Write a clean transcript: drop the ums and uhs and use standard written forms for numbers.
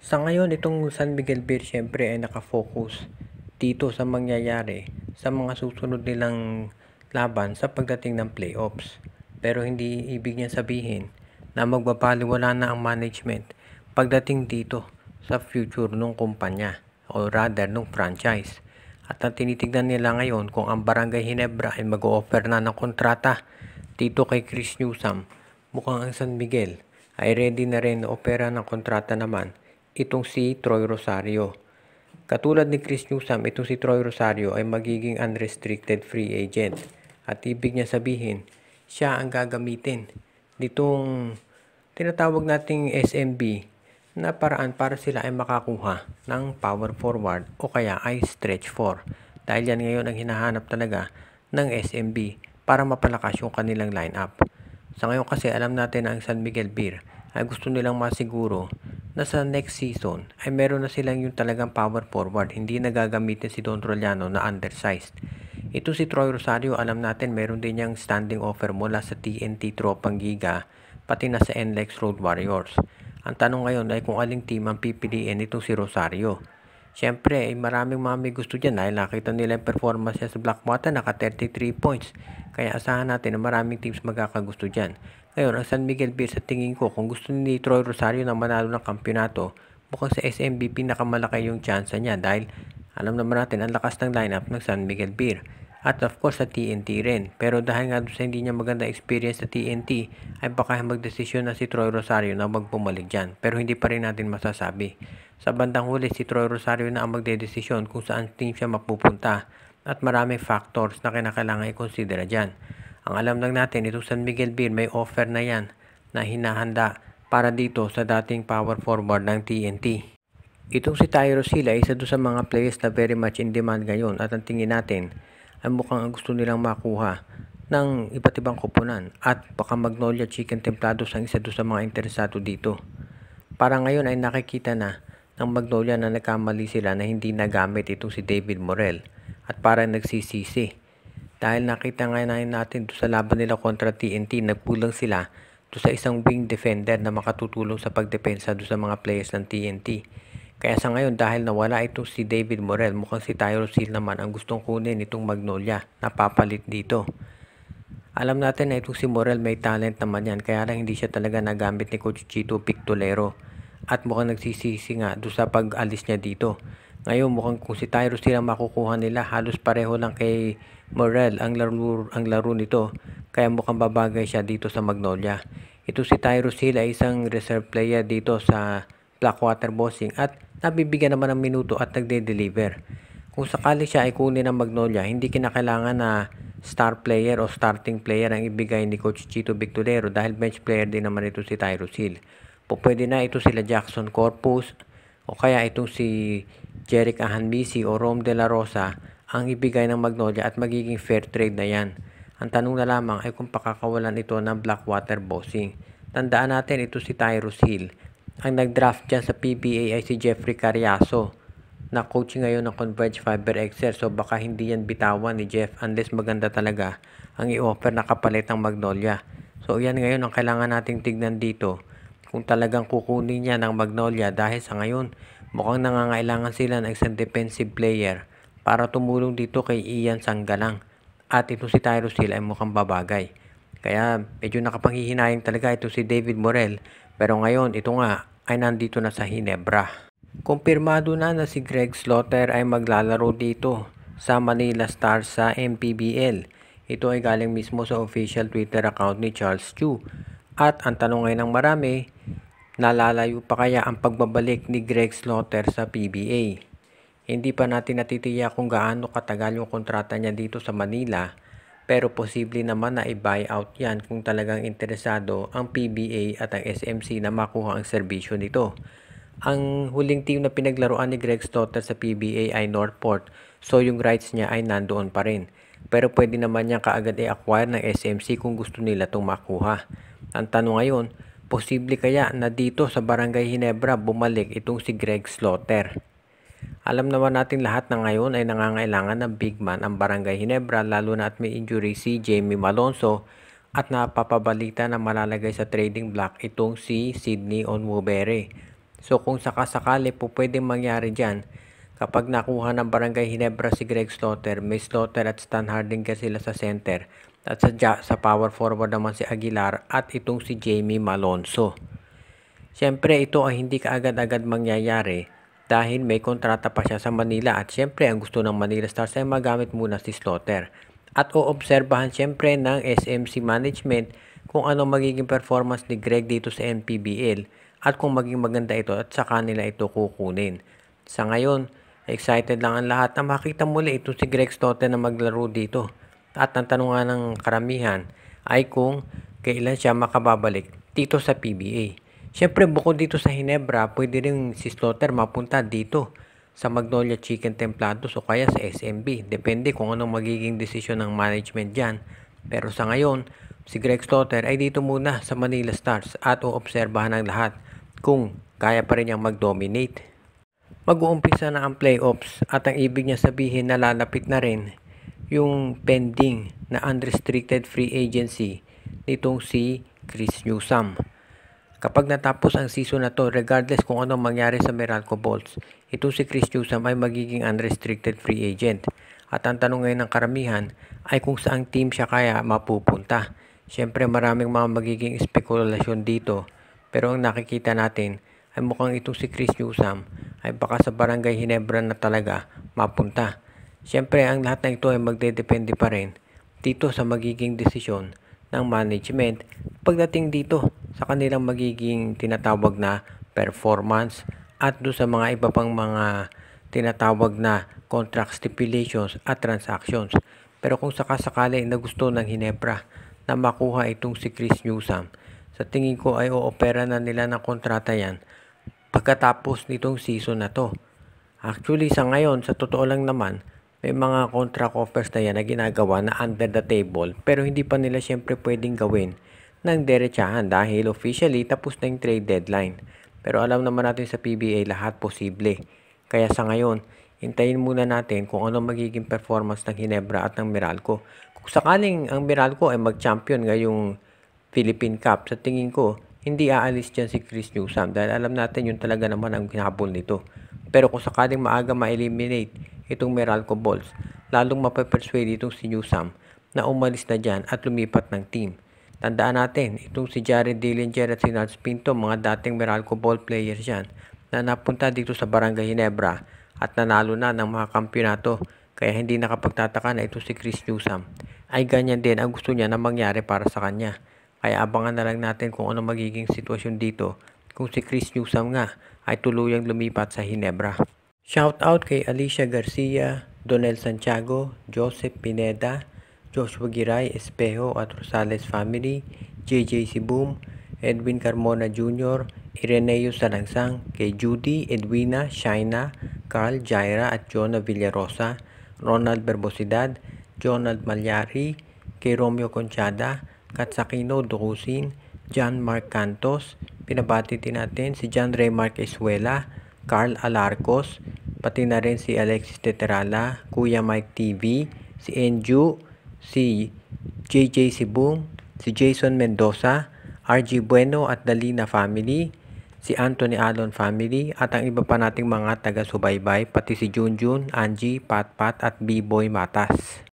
Sa ngayon, itong San Miguel Beer syempre ay nakafocus dito sa mangyayari sa mga susunod nilang laban sa pagdating ng playoffs. Pero hindi ibig niya sabihin na magbabaliwala na ang management pagdating dito sa future ng kumpanya o rather ng franchise. At ang tinitignan nila ngayon kung ang Barangay Ginebra ay mag-o-offer na ng kontrata dito kay Chris Newsom, mukhang ang San Miguel ay ready na rin na opera ng kontrata naman itong si Troy Rosario. Katulad ni Chris Newsom, itong si Troy Rosario ay magiging unrestricted free agent. At ibig niya sabihin, siya ang gagamitin nitong tinatawag nating SMB na paraan para sila ay makakuha ng power forward o kaya ay stretch 4. Dahil yan ngayon ang hinahanap talaga ng SMB para mapalakas yung kanilang lineup. Sa ngayon kasi alam natin na ang San Miguel Beer ay gusto nilang masiguro na sa next season ay meron na silang yung talagang power forward, hindi na gagamitin si Don Troliano na undersized. Ito si Troy Rosario, alam natin meron din niyang standing offer mula sa TNT Tropang Giga pati na sa NLEX Road Warriors. Ang tanong ngayon ay kung aling team ang pipiliin itong si Rosario. Siyempre, maraming mga may gusto dyan dahil nakita nila yung performance niya sa Blackwater, naka 33 points. Kaya asahan natin na maraming teams magkakagusto dyan. Ngayon, ang San Miguel Beer sa tingin ko, kung gusto ni Troy Rosario na manalo ng kampyonato, mukhang sa SMB pinakamalaki yung chance niya dahil alam naman natin ang lakas ng lineup ng San Miguel Beer. At of course sa TNT rin. Pero dahil nga sa hindi niya maganda experience sa TNT, ay baka magdesisyon na si Troy Rosario na magpumalik dyan. Pero hindi pa rin natin masasabi. Sa bandang huli, si Troy Rosario na ang magdedesisyon kung saan team siya mapupunta. At maraming factors na kinakailangan i-consider dyan. Ang alam lang natin, itong San Miguel Beer may offer na yan na hinahanda para dito sa dating power forward ng TNT. Itong si Tyro Sila ay isa doon sa mga players na very much in demand ngayon at ang tingin natin ay mukhang ang gusto nilang makuha ng iba't ibang koponan at baka Magnolia Chicken Templados ang isa doon sa mga interesado dito. Para ngayon ay nakikita na ng Magnolia na nagkamali sila na hindi nagamit itong si David Morel at parang nagsisisi. Dahil nakita nga natin doon sa laban nila kontra TNT, nagkulang sila doon sa isang wing defender na makatutulong sa pagdepensa doon sa mga players ng TNT. Kaya sa ngayon dahil nawala itong si David Morel, mukhang si Tyro Seal naman ang gustong kunin itong Magnolia na papalit dito. Alam natin na itong si Morel may talent naman yan, kaya lang hindi siya talaga nagamit ni Coach Chito Pictolero. At mukhang nagsisisi nga doon sa pag-alis niya dito. Ngayon mukhang kung si Tyro Seal ang makukuha nila, halos pareho lang kay Morel ang laro nito. Kaya mukhang babagay siya dito sa Magnolia. Ito si Tyro Seal ay isang reserve player dito sa Blackwater Bossing at nabibigyan naman ng minuto at nagde-deliver. Kung sakali siya ay kunin ng Magnolia, hindi kinakailangan na star player o starting player ang ibigay ni Coach Chito Victorero dahil bench player din naman ito si Tyro Seal. Pwede na ito sila Jackson Corpus o kaya itong si Jeric Ahanmisi o Rom De La Rosa ang ibigay ng Magnolia at magiging fair trade na yan. Ang tanong na lamang ay kung pakakawalan ito ng Blackwater Bossing. Tandaan natin ito si Tyro Seal. Ang nag-draft dyan sa PBA ay si Jeffrey Cariaso na coach ngayon ng Converge Fiber Excel. So baka hindi yan bitawan ni Jeff unless maganda talaga ang i-offer na kapalit ng Magnolia. So yan ngayon ang kailangan nating tignan dito kung talagang kukunin niya ng Magnolia dahil sa ngayon mukhang nangangailangan sila ng isang defensive player para tumulong dito kay Ian Sanggalang. At ito si Tyro Seal ay mukhang babagay. Kaya medyo nakapanghihinayang talaga ito si David Morel. Pero ngayon ito nga ay nandito na sa Ginebra. Kumpirmado na na si Greg Slaughter ay maglalaro dito sa Manila Stars sa MPBL. Ito ay galing mismo sa official Twitter account ni Charles Chu. At ang tanong ngayon ng marami, nalalayo pa kaya ang pagbabalik ni Greg Slaughter sa PBA? Hindi pa natin natitiyak kung gaano katagal yung kontrata niya dito sa Manila, pero posible naman na i-buyout yan kung talagang interesado ang PBA at ang SMC na makuha ang serbisyo nito. Ang huling team na pinaglaruan ni Greg Slaughter sa PBA ay Northport, so yung rights niya ay nandoon pa rin. Pero pwede naman niya kaagad i-acquire ng SMC kung gusto nila itong makuha. Ang tanong ngayon, posible kaya na dito sa Barangay Ginebra bumalik itong si Greg Slaughter? Alam naman natin lahat na ngayon ay nangangailangan ng big man ang Barangay Ginebra lalo na at may injury si Jamie Malonzo at napapabalita na malalagay sa trading block itong si Sydney Onwubere. So kung sakasakali po pwedeng mangyari dyan, kapag nakuha ng Barangay Ginebra si Greg Slaughter, may Slaughter at Stan Hardinger sila sa center. At sa power forward naman si Aguilar at itong si Jamie Malonzo. Siyempre ito ay hindi kaagad-agad mangyayari dahil may kontrata pa siya sa Manila at siyempre ang gusto ng Manila Stars ay magamit muna si Slaughter. At oobserbahan siyempre ng SMC management kung ano magiging performance ni Greg dito sa NPBL at kung maging maganda ito at saka nila ito kukunin. Sa ngayon, excited lang ang lahat na makita muli ito si Greg Slaughter na maglaro dito. At ang tanungan ng karamihan ay kung kailan siya makababalik dito sa PBA. Siyempre bukod dito sa Ginebra, pwede rin si Slaughter mapunta dito sa Magnolia Chicken Templados o kaya sa SMB. Depende kung anong magiging desisyon ng management dyan. Pero sa ngayon, si Greg Slaughter ay dito muna sa Manila Stars at uobserbahan ng lahat kung kaya pa rin niyang mag-dominate. Mag-uumpisa na ang playoffs at ang ibig niya sabihin na lalapit na rin yung pending na unrestricted free agency nitong si Chris Newsome. Kapag natapos ang season na to, regardless kung anong mangyari sa Meralco Bolts, ito si Chris Newsome ay magiging unrestricted free agent. At ang tanong ngayon ng karamihan ay kung saang team siya kaya mapupunta. Siyempre maraming mga magiging spekulasyon dito, pero ang nakikita natin ay mukhang itong si Chris Newsome ay baka sa Barangay Ginebra na talaga mapunta. Siyempre ang lahat ng ito ay magdedepende pa rin dito sa magiging desisyon ng management pagdating dito sa kanilang magiging tinatawag na performance at do sa mga iba pang mga tinatawag na contract stipulations at transactions. Pero kung sakasakali na gusto ng Ginebra na makuha itong si Chris Newsome, sa tingin ko ay oopera na nila ng kontrata yan pagkatapos nitong season na to. Actually sa ngayon, sa totoo lang naman, may mga contract offers na yan na ginagawa na under the table pero hindi pa nila siyempre pwedeng gawin ng derechahan dahil officially tapos na yung trade deadline. Pero alam naman natin sa PBA lahat posible. Kaya sa ngayon, hintayin muna natin kung ano magiging performance ng Ginebra at ng Meralco. Kung sakaling ang Meralco ay mag-champion ngayong Philippine Cup, sa tingin ko, hindi aalis dyan si Chris Newsome dahil alam natin yun talaga naman ang hinabol nito. Pero kung sakaling maaga ma-eliminate itong Meralco Bolts, lalong mapapersuade itong si Newsome na umalis na dyan at lumipat ng team. Tandaan natin, itong si Jared Dillinger at si Nance Pinto, mga dating Meralco ball players yan, na napunta dito sa Barangay Ginebra at nanalo na ng mga kampyonato. Kaya hindi nakapagtataka na ito si Chris Newsome ay ganyan din ang gusto niya na mangyari para sa kanya. Kaya abangan na lang natin kung ano magiging sitwasyon dito kung si Chris Newsome nga ay tuluyang lumipat sa Ginebra. Shout out kay Alicia Garcia, Donel Santiago, Joseph Pineda, Joshua Giray Espejo at Rosales family, JJ Sibum, Edwin Carmona Jr., Ireneo Salangsang, kay Judy, Edwina, Shaina, Carl, Jaira at Jonah Villarosa, Ronald Berbosidad, Jonald Malyari, kay Romeo Conchada, Katsakino Dukusin, John Mark Cantos, pinabati din natin si John Ray Mark Escuela, Carl Alarcos, pati na rin si Alexis Teterala, Kuya Mike TV, si Enju, si JJ Sibum, si Jason Mendoza, RG Bueno at Dalina family, si Anthony Alon family at ang iba pa nating mga taga-subaybay pati si Junjun, Angie, Patpat at B-Boy Matas.